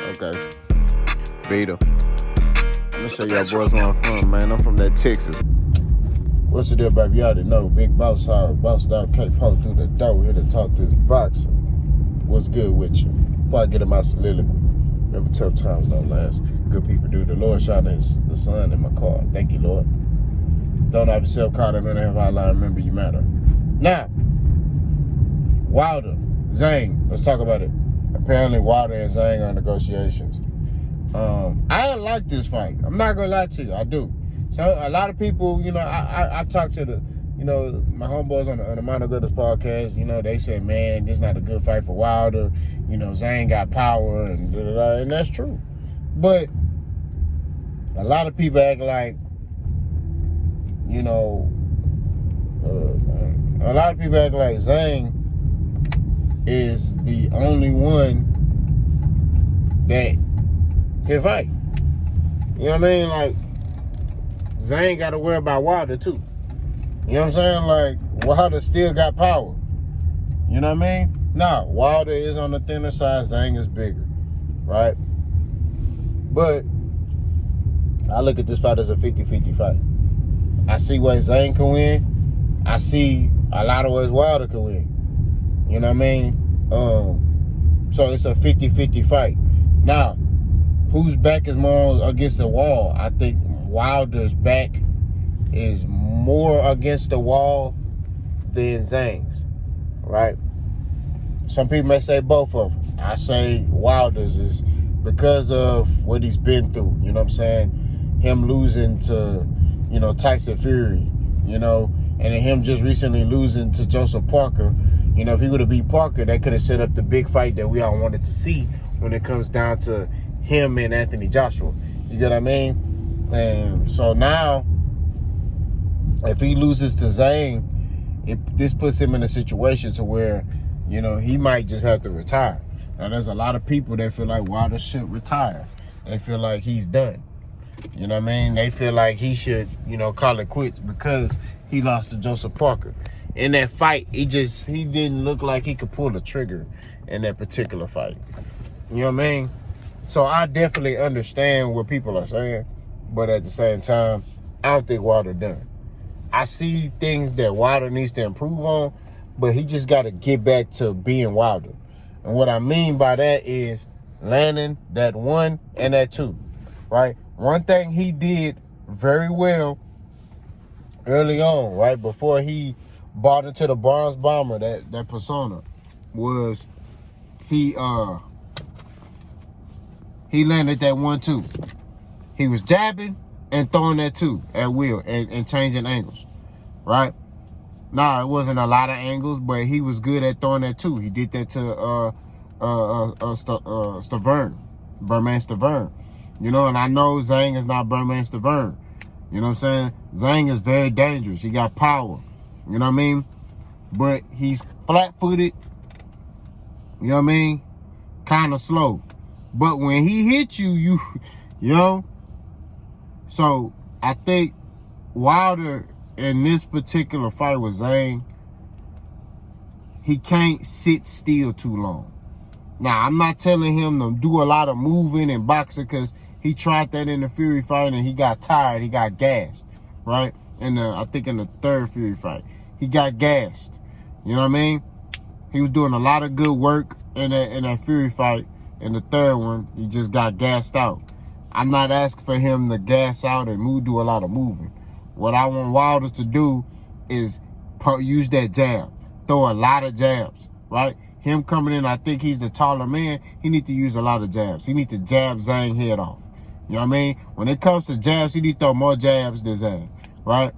Okay. Beta. I'm gonna show y'all boys where I'm from, man. I'm from that Texas. What's the deal, baby? You already know. Big Boss Hard. Boss Dog can't poke through the door. Here to talk this boxing. What's good with you? Before I get in my soliloquy. Remember, tough times don't last. Good people do. The Lord shot the sun in my car. Thank you, Lord. Don't have yourself caught up in a hotline. Remember, you matter. Now, Wilder, Zheng. Let's talk about it. Apparently, Wilder and Zheng are in negotiations. I don't like this fight. I'm not gonna lie to you. I do. So a lot of people, I've talked to my homeboys on the Minor Brothers podcast. They say, man, this is not a good fight for Wilder. Zhang got power and and that's true. But a lot of people act like, Zhang is the only one that can fight. You know what I mean? Like, Zhang got to worry about Wilder too. You know what I'm saying? Like, Wilder still got power. You know what I mean? Nah, Wilder is on the thinner side. Zhang is bigger, right? But I look at this fight as a 50-50 fight. I see ways Zhang can win. I see a lot of ways Wilder can win. You know what I mean? So it's a 50-50 fight. Now, whose back is more against the wall? I think Wilder's back is more against the wall than Zhang's, right? Some people may say both of them. I say Wilder's is because of what he's been through. You know what I'm saying? Him losing to, Tyson Fury, and then him just recently losing to Joseph Parker. If he would have beat Parker, that could have set up the big fight that we all wanted to see when it comes down to him and Anthony Joshua. You get what I mean? And so now, if he loses to Zhang, this puts him in a situation to where, he might just have to retire. Now, there's a lot of people that feel like Wilder should retire. They feel like he's done. You know what I mean? They feel like he should, call it quits because he lost to Joseph Parker. In that fight, he didn't look like he could pull the trigger in that particular fight. You know what I mean? So I definitely understand what people are saying, but at the same time, I don't think Wilder done. I see things that Wilder needs to improve on, but he just got to get back to being Wilder. And what I mean by that is landing that 1 and that 2, right? One thing he did very well early on, right, before he bought into the Bronze Bomber, that persona, was he landed that 1-2. He was jabbing and throwing that 2 at will and changing angles, right? Nah, it wasn't a lot of angles, but he was good at throwing that 2. He did that to Stavern, Berman Stavern. And I know Zhang is not Berman Stavern. You know what I'm saying? Zhang is very dangerous. He got power. You know what I mean? But he's flat-footed. You know what I mean? Kind of slow. But when he hits you, So I think Wilder in this particular fight with Zhang, he can't sit still too long. Now, I'm not telling him to do a lot of moving and boxing because he tried that in the Fury fight and he got tired. He got gassed, right? I think in the third Fury fight, he got gassed. You know what I mean? He was doing a lot of good work in that Fury fight. In the third one, he just got gassed out. I'm not asking for him to gas out and do a lot of moving. What I want Wilder to do is use that jab. Throw a lot of jabs, right? Him coming in, I think he's the taller man. He need to use a lot of jabs. He need to jab Zhang head off. You know what I mean? When it comes to jabs, he need to throw more jabs than Zhang, right?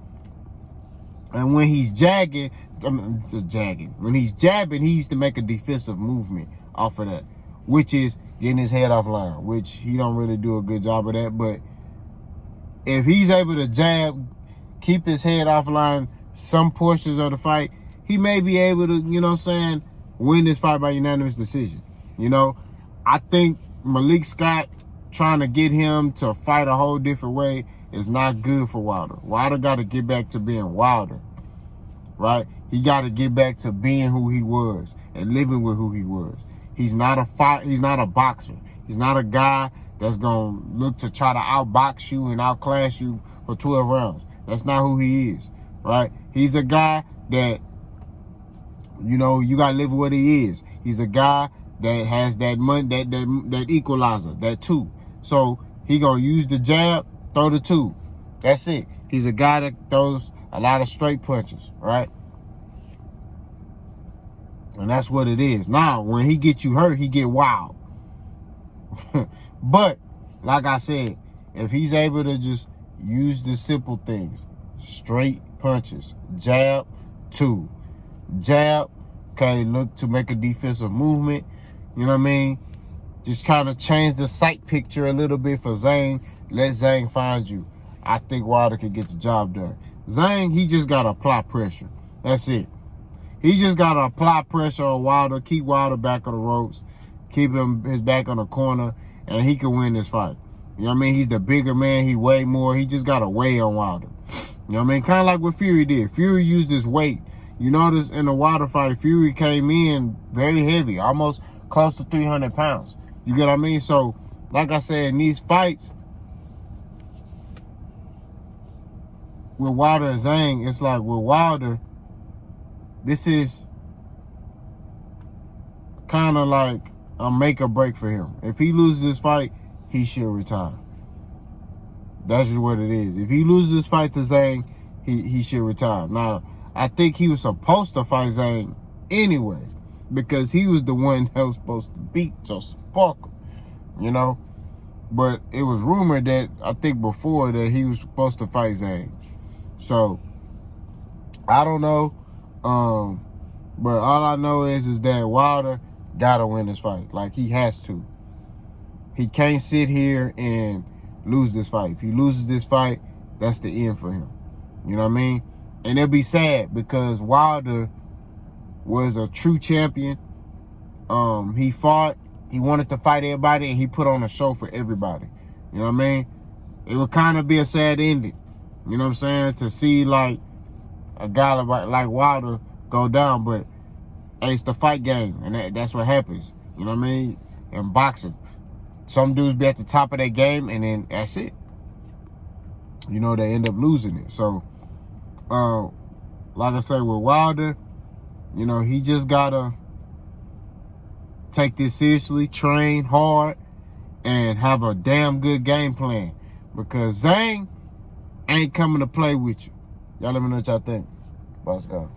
And when he's when he's jabbing, he needs to make a defensive movement off of that, which is getting his head off line, which he don't really do a good job of that. But if he's able to jab, keep his head off line some portions of the fight, he may be able to, win this fight by unanimous decision. I think Malik Scott trying to get him to fight a whole different way is not good for Wilder. Wilder got to get back to being Wilder, right? He got to get back to being who he was and living with who he was. He's not a boxer. He's not a guy that's going to look to try to outbox you and outclass you for 12 rounds. That's not who he is, right? He's a guy that, you know, you got to live with what he is. He's a guy that has that money, that equalizer, that two. So he going to use the jab, throw the two. That's it. He's a guy that throws a lot of straight punches, right? And that's what it is. Now, when he get you hurt, he get wild. But, like I said, if he's able to just use the simple things, straight punches, jab, two, jab, okay, look to make a defensive movement, you know what I mean? Just kind of change the sight picture a little bit for Zheng. Let Zheng find you. I think Wilder can get the job done. Zheng, he just got to apply pressure. That's it. He just got to apply pressure on Wilder, keep Wilder back on the ropes, keep his back on the corner, and he can win this fight. You know what I mean? He's the bigger man. He weigh more. He just got to weigh on Wilder. You know what I mean? Kind of like what Fury did. Fury used his weight. You notice in the Wilder fight, Fury came in very heavy, almost close to 300 pounds. You get what I mean? So, like I said, in these fights, with Wilder and Zheng, it's like with Wilder, this is kind of like a make or break for him. If he loses this fight, he should retire. That's just what it is. If he loses this fight to Zheng, he should retire. Now, I think he was supposed to fight Zheng anyway, because he was the one that was supposed to beat Joseph Parker, you know? But it was rumored that, I think before, that he was supposed to fight Zheng. So, I don't know. But all I know is that Wilder gotta win this fight. Like, he has to. He can't sit here and lose this fight. If he loses this fight, that's the end for him. You know what I mean? And it'll be sad because Wilder was a true champion. He fought. He wanted to fight everybody, and he put on a show for everybody. You know what I mean? It would kind of be a sad ending. You know what I'm saying? To see, like, a guy like Wilder go down, but hey, it's the fight game, and that's what happens. You know what I mean? In boxing, some dudes be at the top of their game, and then that's it. You know, they end up losing it. So, like I said, with Wilder, you know, he just gotta take this seriously, train hard, and have a damn good game plan, because Zheng ain't coming to play with you. Y'all let me know what y'all think. Let's go.